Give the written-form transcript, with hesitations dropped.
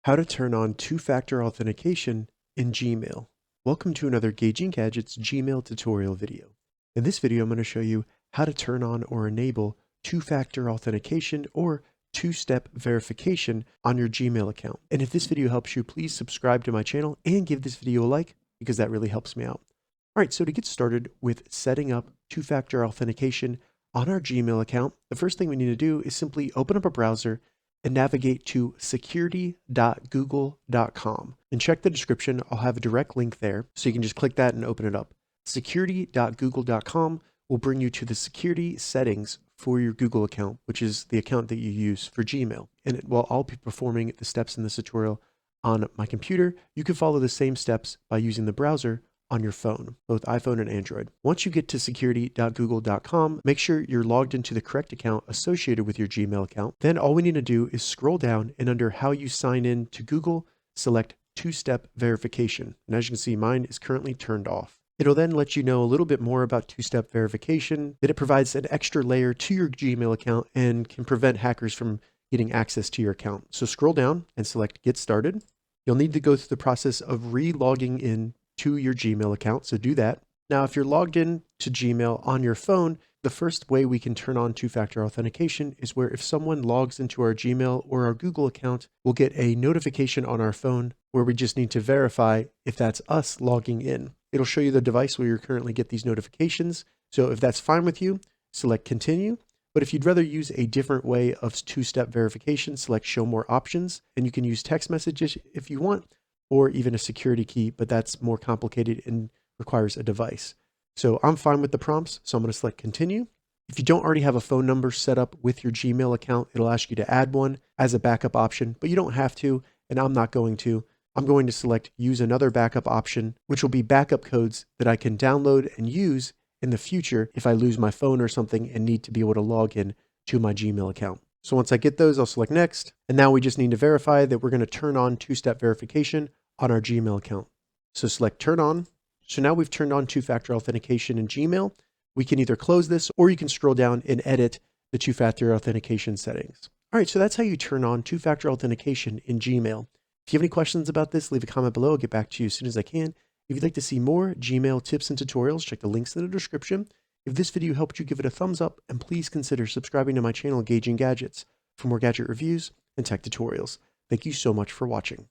How to turn on two-factor authentication in Gmail. Welcome to another Gauging Gadgets Gmail tutorial video. In this video, I'm going to show you how to turn on or enable two-factor authentication or two-step verification on your Gmail account. And if this video helps you, please subscribe to my channel and give this video a like because that really helps me out. All right, so to get started with setting up two-factor authentication on our Gmail account, the first thing we need to do is simply open up a browser and navigate to security.google.com and check the description. I'll have a direct link there, so you can just click that and open it up. Security.google.com will bring you to the security settings for your Google account, which is the account that you use for Gmail. And while I'll be performing the steps in this tutorial on my computer, you can follow the same steps by using the browser on your phone, both iPhone and Android. Once you get to security.google.com, make sure you're logged into the correct account associated with your Gmail account. Then all we need to do is scroll down and under how you sign in to Google, select two-step verification. And as you can see, mine is currently turned off. It'll then let you know a little bit more about two-step verification, that it provides an extra layer to your Gmail account and can prevent hackers from getting access to your account. So scroll down and select Get Started. You'll need to go through the process of re-logging in to your Gmail account, so do that. Now, if you're logged in to Gmail on your phone, the first way we can turn on two-factor authentication is where if someone logs into our Gmail or our Google account, we'll get a notification on our phone where we just need to verify if that's us logging in. It'll show you the device where you currently get these notifications. So if that's fine with you, select Continue. But if you'd rather use a different way of two-step verification, select Show More Options, and you can use text messages if you want, or even a security key, but that's more complicated and requires a device. So I'm fine with the prompts, so I'm going to select Continue. If you don't already have a phone number set up with your Gmail account, it'll ask you to add one as a backup option, but you don't have to, and I'm not going to. I'm going to select Use Another Backup option, which will be backup codes that I can download and use in the future if I lose my phone or something and need to be able to log in to my Gmail account. So once I get those, I'll select Next. And now we just need to verify that we're going to turn on two-step verification on our Gmail account. So select Turn On. So now we've turned on two-factor authentication in Gmail. We can either close this or you can scroll down and edit the two-factor authentication settings. All right, so that's how you turn on two-factor authentication in Gmail. If you have any questions about this, leave a comment below. I'll get back to you as soon as I can. If you'd like to see more Gmail tips and tutorials, check the links in the description. If this video helped you, give it a thumbs up, and please consider subscribing to my channel, Gauging Gadgets, for more gadget reviews and tech tutorials. Thank you so much for watching.